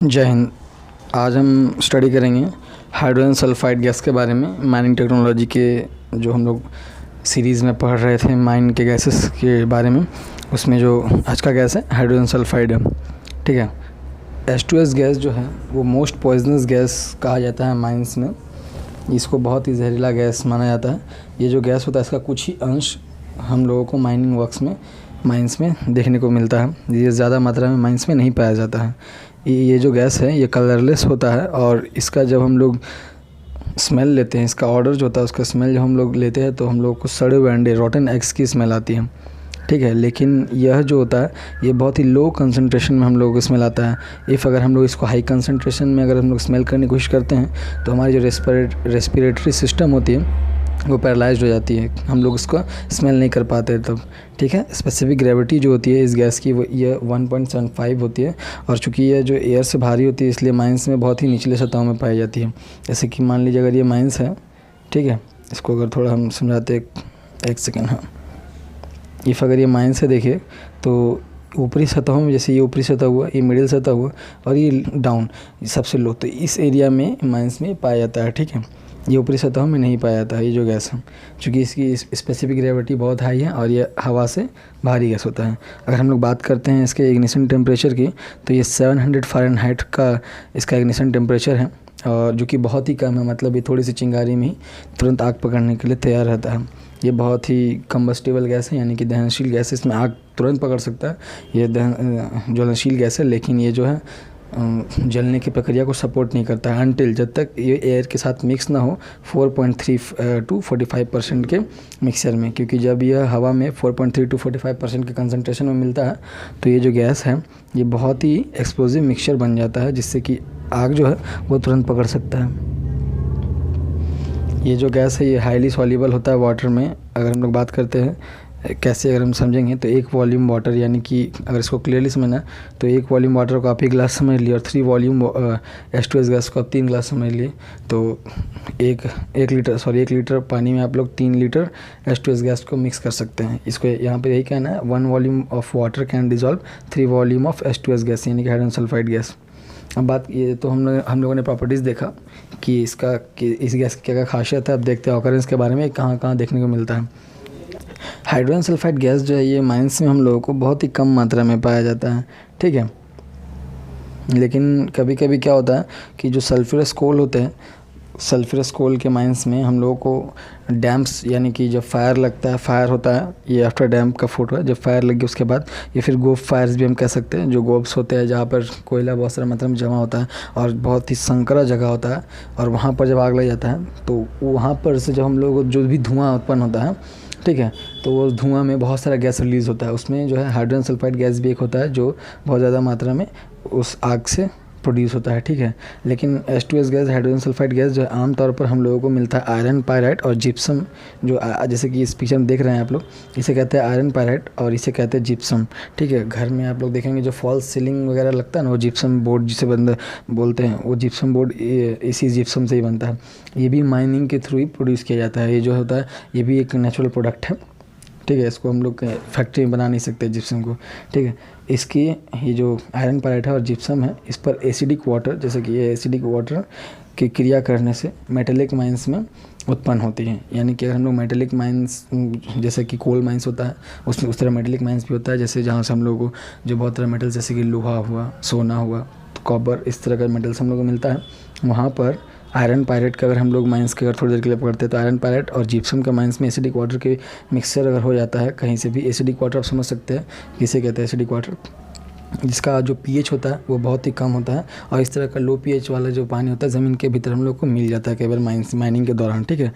जय हिंद। आज हम स्टडी करेंगे हाइड्रोजन सल्फाइड गैस के बारे में। माइनिंग टेक्नोलॉजी के जो हम लोग सीरीज़ में पढ़ रहे थे माइन के गैसेस के बारे में, उसमें जो आज का गैस है हाइड्रोजन सल्फाइड है। ठीक है, H2S गैस जो है वो मोस्ट पॉइजनस गैस कहा जाता है माइंस में। इसको बहुत ही जहरीला गैस माना जाता है। ये जो गैस होता है इसका कुछ ही अंश हम लोगों को माइनिंग वर्क्स में माइंस में देखने को मिलता है। ये ज़्यादा मात्रा में माइंस में नहीं पाया जाता है। ये जो गैस है ये कलरलेस होता है और इसका जब हम लोग स्मेल लेते हैं, इसका ऑर्डर जो होता है उसका स्मेल जब हम लोग लेते हैं तो हम लोग को सड़े हुए अंडे रॉटन एग्स की स्मेल आती है। ठीक है, लेकिन यह जो होता है ये बहुत ही लो कंसंट्रेशन में हम लोग को स्मेल आता है। अगर हम लोग इसको हाई कंसंट्रेशन में अगर हम लोग स्मेल करने की कोशिश करते हैं तो हमारी जो रेस्पिरेटरी सिस्टम होती है वो पैरालाइज्ड हो जाती है, हम लोग उसको स्मेल नहीं कर पाते तब। ठीक है, स्पेसिफिक ग्रेविटी जो होती है इस गैस की वो ये 1.75 होती है और चूँकि ये जो एयर से भारी होती है इसलिए माइंस में बहुत ही निचले सतहों में पाई जाती है। जैसे कि मान लीजिए अगर ये माइंस है, ठीक है, इसको अगर थोड़ा हम समझाते एक सेकेंड। हाँ, अगर ये माइंस है देखिए तो ऊपरी सतहों में, जैसे ये ऊपरी सतह हुआ, ये मिडिल सतह हुआ और ये डाउन सबसे लो, तो इस एरिया में माइंस में पाया जाता है। ठीक है, ये ऊपरी सतहों में नहीं पाया जाता है ये जो गैस है, क्योंकि इसकी स्पेसिफिक ग्रेविटी बहुत हाई है और ये हवा से भारी गैस होता है। अगर हम लोग बात करते हैं इसके इग्निशन टेम्परेचर की तो ये 700 फ़ारेनहाइट का इसका इग्निशन टेम्परेचर है और जो कि बहुत ही कम है। मतलब ये थोड़ी सी चिंगारी में ही तुरंत आग पकड़ने के लिए तैयार रहता है। ये बहुत ही कम्बस्टिबल गैस है, यानी कि दहनशील गैस है। इसमें आग तुरंत पकड़ सकता है, ये ज्वलनशील गैस है, लेकिन ये जो है जलने की प्रक्रिया को सपोर्ट नहीं करता है अनटिल जब तक ये एयर के साथ मिक्स ना हो 4.3 to 45% के मिक्सचर में। क्योंकि जब यह हवा में 4.3 to 45% के कंसंट्रेशन में मिलता है तो ये जो गैस है ये बहुत ही एक्सप्लोजिव मिक्सचर बन जाता है, जिससे कि आग जो है वो तुरंत पकड़ सकता है। ये जो गैस है ये हाईली सॉल्युबल होता है वाटर में। अगर हम लोग बात करते हैं कैसे, अगर हम समझेंगे तो एक वॉल्यूम वाटर, यानी कि अगर इसको क्लियरली समझना तो एक वॉल्यूम वाटर को आप 1 गिलास समझ लिए और 3 वॉल्यूम H2S गैस को आप 3 गिलास समझ लिए तो एक लीटर पानी में आप लोग 3 लीटर H2S गैस को मिक्स कर सकते हैं। इसको यहाँ पे यही कहना है 1 volume of water can dissolve 3 volume of H2S gas, यानी कि हाइड्रोजन सल्फाइड गैस। अब बात ये तो हम लोगों ने प्रॉपर्टीज़ देखा कि इस गैस की क्या क्या खासियत है। अब देखते हैं ऑकरेंस के बारे में कहाँ कहाँ देखने को मिलता है। हाइड्रोजन सल्फाइड गैस जो है ये माइंस में हम लोगों को बहुत ही कम मात्रा में पाया जाता है। ठीक है, लेकिन कभी कभी क्या होता है कि जो सल्फ्यूरस कोल होते हैं, सल्फ्यूरस कोल के माइंस में हम लोगों को डैम्प्स, यानी कि जब फायर लगता है, फायर होता है, ये आफ्टर डैम्प का फोटो है, जब फायर लगी उसके बाद ये फिर गोब फायर्स भी हम कह सकते हैं। जो गोब्स होते हैं जहाँ पर कोयला बहुत सारा मात्रा में जमा होता है और बहुत ही संकरा जगह होता है और वहाँ पर जब आग लग जाता है तो वहाँ पर से जब हम लोग जो भी धुआं उत्पन्न होता है, ठीक है, तो वो धुआं में बहुत सारा गैस रिलीज़ होता है। उसमें जो है हाइड्रोजन सल्फाइड गैस भी एक होता है जो बहुत ज़्यादा मात्रा में उस आग से प्रोड्यूस होता है। ठीक है, लेकिन H2S gas, hydrogen sulphide gas जो है आमतौर पर हम लोगों को मिलता है आयरन पायराइट और जिप्सम, जो जैसे कि इस पिक्चर में देख रहे हैं आप लोग, इसे कहते हैं आयरन पायराइट और इसे कहते हैं जिप्सम। ठीक है, घर में आप लोग देखेंगे जो फॉल्स सीलिंग वगैरह लगता है ना, वो जिप्सम बोर्ड जिसे बंद बोलते हैं, वो जिप्सम बोर्ड इसी जिप्सम से ही बनता है। ये भी माइनिंग के थ्रू ही प्रोड्यूस किया जाता है। ये जो होता है ये भी एक नेचुरल प्रोडक्ट है। ठीक है, इसको हम लोग फैक्ट्री में बना नहीं सकते जिप्सम को। ठीक है, इसकी ये जो आयरन पायराइट है और जिप्सम है, इस पर एसिडिक वाटर, जैसे कि ये एसिडिक वाटर की क्रिया करने से मेटेलिक माइंस में उत्पन्न होती है। यानी कि अगर हम लोग मेटेलिक माइंस, जैसे कि कोल माइंस होता है उसमें उस तरह मेटेलिक माइंस भी होता है, जैसे जहाँ से हम लोगों को जो बहुत तरह मेटल, जैसे कि लोहा हुआ, सोना हुआ, कॉपर, इस तरह का मेटल्स हम लोग को मिलता है। वहाँ पर आयरन पायरेट का अगर हम लोग माइंस के अगर थोड़ी देर के लिए पकड़ते हैं तो आयरन पायरेट और जिप्सम का माइंस में एसिडिक वाटर के मिक्सचर अगर हो जाता है कहीं से भी, एसिडिक वाटर आप समझ सकते हैं किसे कहते हैं एसिडिक वाटर, जिसका जो pH होता है वो बहुत ही कम होता है और इस तरह का लो pH वाला जो पानी होता है ज़मीन के भीतर हम लोग को मिल जाता है कई बार माइनिंग के दौरान। ठीक है,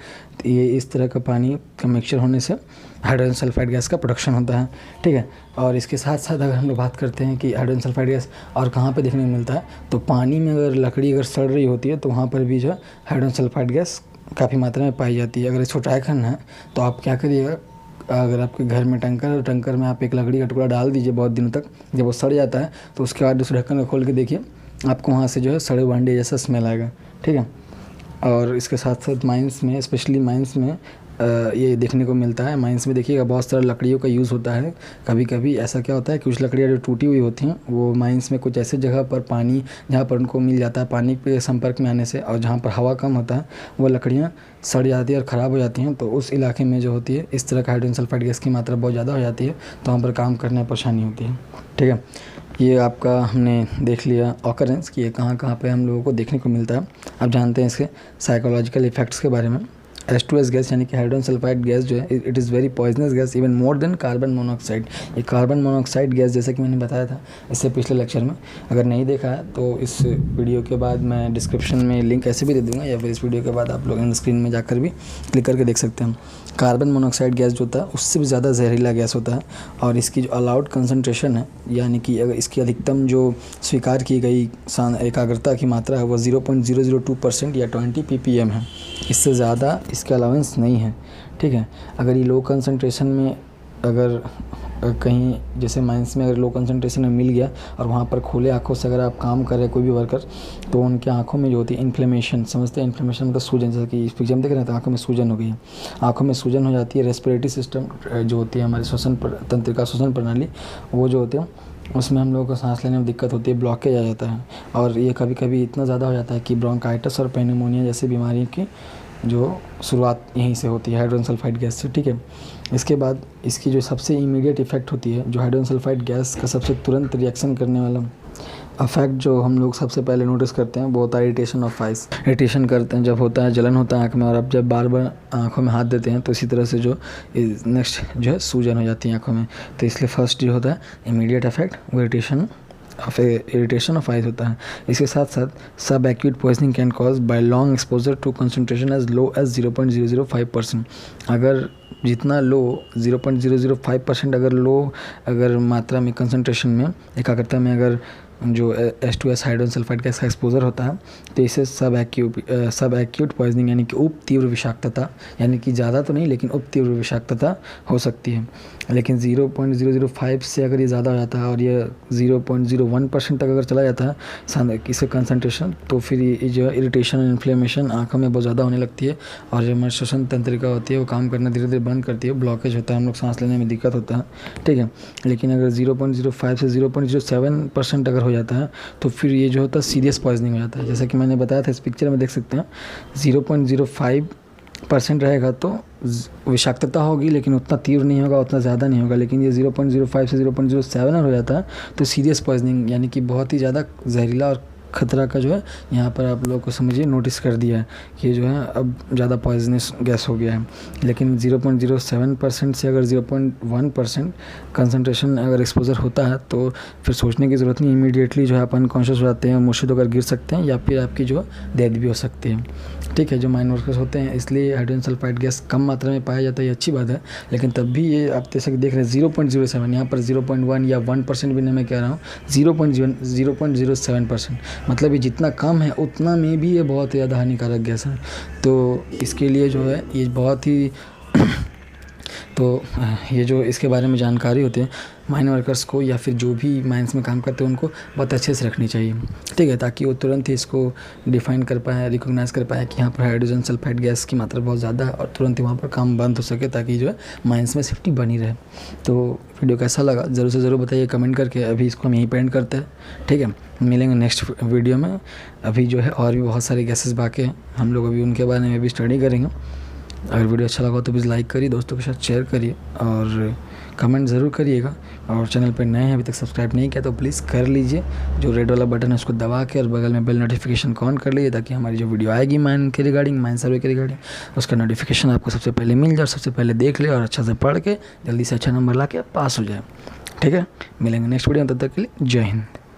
तो ये इस तरह का पानी का मिक्सचर होने से हाइड्रोजन सल्फाइड गैस का प्रोडक्शन होता है। ठीक है, और इसके साथ साथ अगर हम लोग बात करते हैं कि हाइड्रोजन सल्फाइड गैस और कहाँ पे देखने को मिलता है, तो पानी में अगर लकड़ी अगर सड़ रही होती है तो वहाँ पर भी जो है हाइड्रोजन सल्फाइड गैस काफ़ी मात्रा में पाई जाती है। अगर इसको ट्राई करना है तो आप क्या करिएगा, अगर आपके घर में टंकर में आप एक लकड़ी का टुकड़ा डाल दीजिए बहुत दिनों तक, जब वो सड़ जाता है तो उसके बाद उस ढक्कन को खोल के देखिए, आपको वहाँ से जो है सड़े अंडे जैसा स्मेल आएगा। ठीक है, और इसके साथ साथ माइंस में, स्पेशली माइंस में ये देखने को मिलता है। माइंस में देखिएगा बहुत सारा लकड़ियों का यूज़ होता है। कभी कभी ऐसा क्या होता है, कुछ लकड़ियाँ जो टूटी हुई होती हैं वो माइंस में कुछ ऐसे जगह पर पानी जहाँ पर उनको मिल जाता है, पानी के संपर्क में आने से, और जहाँ पर हवा कम होता है वो लकड़ियाँ सड़ जाती है और ख़राब हो जाती हैं। तो उस इलाके में जो होती है इस तरह का हाइड्रोजन सल्फाइड गैस की मात्रा बहुत ज़्यादा हो जाती है, तो वहाँ पर काम करने में परेशानी होती है। ठीक है, ये आपका हमने देख लिया ऑकरेंस कि ये कहाँ कहाँ पे हम लोगों को देखने को मिलता है। अब जानते हैं इसके साइकोलॉजिकल इफेक्ट्स के बारे में। H2S गैस यानी कि हाइड्रोजन सल्फाइड गैस जो है, it is very poisonous gas even more than carbon monoxide. ये कार्बन मोनोऑक्साइड गैस, जैसे कि मैंने बताया था इससे पिछले लेक्चर में, अगर नहीं देखा है तो इस वीडियो के बाद मैं डिस्क्रिप्शन में लिंक ऐसे भी दे दूँगा, या फिर इस वीडियो के बाद आप लोग इन स्क्रीन में जाकर भी क्लिक करके देख सकते हैं। कार्बन मोनोऑक्साइड गैस जो होता है उससे भी ज़्यादा जहरीला गैस होता है, और इसकी जो अलाउड कंसनट्रेशन है, यानी कि अगर इसकी अधिकतम जो स्वीकार की गई एकाग्रता की मात्रा है वो 0.002% या 20 ppm है। इससे ज़्यादा इसका अलाउंस नहीं है। ठीक है, अगर ये लो कंसंट्रेशन में अगर कहीं जैसे माइंस में अगर लो कंसंट्रेशन में मिल गया और वहाँ पर खुले आँखों से अगर आप काम कर रहे हैं कोई भी वर्कर, तो उनके आँखों में जो होती है इन्फ्लेमेशन, समझते हैं इन्फ्लेमेशन मतलब सूजन, जैसे कि इस पिक्चर में देख रहे हैं तो आँखों में सूजन हो गई है, आँखों में सूजन हो जाती है। रेस्पिरेटरी सिस्टम जो होती है हमारे श्वसन तंत्रिका श्वसन प्रणाली, वो जो होते हैं उसमें हम लोगों को सांस लेने में दिक्कत होती है, ब्लॉकेज आ जाता है, और ये कभी कभी इतना ज़्यादा हो जाता है कि ब्रोंकाइटिस और पेनिमोनिया जैसी बीमारियों की जो शुरुआत यहीं से होती है हाइड्रोजन सल्फाइड गैस से। ठीक है, इसके बाद इसकी जो सबसे इमीडिएट इफेक्ट होती है, जो हाइड्रोजन सल्फाइड गैस का सबसे तुरंत रिएक्शन करने वाला इफेक्ट जो हम लोग सबसे पहले नोटिस करते हैं वो होता है इरिटेशन ऑफ आइज। इरिटेशन करते हैं जब होता है, जलन होता है आँख में, और अब जब बार बार आँखों में हाथ देते हैं तो इसी तरह से जो नेक्स्ट जो है सूजन हो जाती है आँखों में। तो इसलिए फर्स्ट जो होता है इमीडिएट इफेक्ट वो इरिटेशन ऑफ आइज होता है। इसके साथ साथ sub acute poisoning can cause by long exposure to concentration as low as 0.005%। अगर जितना लो 0.005% अगर मात्रा में कंसंट्रेशन में एकाग्रता में अगर जो H2S हाइड्रोजन सल्फाइड गैस का एक्सपोजर होता है तो इसे सब एक्यूट पॉइजनिंग यानी कि उप तीव्र विषाक्तता, यानी कि ज़्यादा तो नहीं लेकिन उप तीव्र विषाक्तता हो सकती है। लेकिन 0.005 से अगर ये ज़्यादा हो जाता है और ये 0.01% तक अगर चला जाता है इसका कंसंट्रेशन, तो फिर ये जो इरिटेशन और इन्फ्लेमेशन आँखों में बहुत ज़्यादा होने लगती है, और जो हमारी श्वसन तंत्रिका होती है वो काम करना धीरे धीरे बंद करती है, ब्लॉकेज होता है, हम लोग सांस लेने में दिक्कत होता है। ठीक है, लेकिन अगर 0.05 से 0.07% अगर हो जाता है तो फिर ये जो होता है सीरियस पॉइजनिंग हो जाता है। जैसा कि मैंने बताया था, इस पिक्चर में देख सकते हैं 0.05% रहेगा तो विषाक्तता होगी, लेकिन उतना तीव्र नहीं होगा, उतना ज़्यादा नहीं होगा। लेकिन ये 0.05 से 0.07 हो जाता है तो सीरियस पॉइजनिंग, यानी कि बहुत ही ज़्यादा जहरीला और खतरा का जो है यहाँ पर आप लोगों को समझिए नोटिस कर दिया है कि ये जो है अब ज़्यादा पॉइजनस गैस हो गया है। लेकिन 0.07% से अगर 0.1% कंसंट्रेशन अगर एक्सपोजर होता है तो फिर सोचने की ज़रूरत नहीं, इमीडिएटली जो है आप अनकॉन्शियस हो जाते हैं, मुर्शिद होकर गिर सकते हैं, या फिर आपकी जो डेथ भी हो सकती है। ठीक है, जो माइंड वर्कर्स होते हैं, इसलिए हाइड्रोजन सल्फाइड गैस कम मात्रा में पाया जाता है, ये अच्छी बात है। लेकिन तब भी ये आप जैसे देख रहे हैं 0.07, यहाँ पर 0.1 या 1% भी नहीं मैं कह रहा हूँ, 0.07%, मतलब ये जितना कम है उतना में भी ये बहुत ज़्यादा हानिकारक गैस है। तो इसके लिए जो है ये बहुत ही तो ये जो इसके बारे में जानकारी होती है माइन वर्कर्स को या फिर जो भी माइंस में काम करते हैं उनको बहुत अच्छे से रखनी चाहिए। ठीक है, ताकि वो तुरंत ही इसको डिफाइन कर पाए, रिकॉग्नाइज़ कर पाए कि यहाँ पर हाइड्रोजन सल्फाइड गैस की मात्रा बहुत ज़्यादा है, और तुरंत ही वहाँ पर काम बंद हो सके, ताकि जो है माइंस में सेफ्टी बनी रहे। तो वीडियो कैसा लगा ज़रूर से ज़रूर बताइए कमेंट करके। अभी इसको हम यहीं पे एंड करते हैं। ठीक है, मिलेंगे नेक्स्ट वीडियो में। अभी जो है और भी बहुत सारे गैसेस बाकी हैं, हम लोग अभी उनके बारे में भी स्टडी करेंगे। अगर वीडियो अच्छा लगा तो प्लीज़ लाइक करिए, दोस्तों के साथ शेयर करिए और कमेंट ज़रूर करिएगा। और चैनल पर नए हैं, अभी तक सब्सक्राइब नहीं किया तो प्लीज़ कर लीजिए, जो रेड वाला बटन है उसको दबा के और बगल में बेल नोटिफिकेशन को ऑन कर लीजिए, ताकि हमारी जो वीडियो आएगी माइन के रिगार्डिंग, माइन सर्वे के रिगार्डिंग, उसका नोटिफिकेशन आपको सबसे पहले मिल जाए और सबसे पहले देख ले और अच्छा से पढ़ के जल्दी से अच्छा नंबर ला के पास हो जाए। ठीक है, मिलेंगे नेक्स्ट वीडियो में, तब तक के लिए जय हिंद।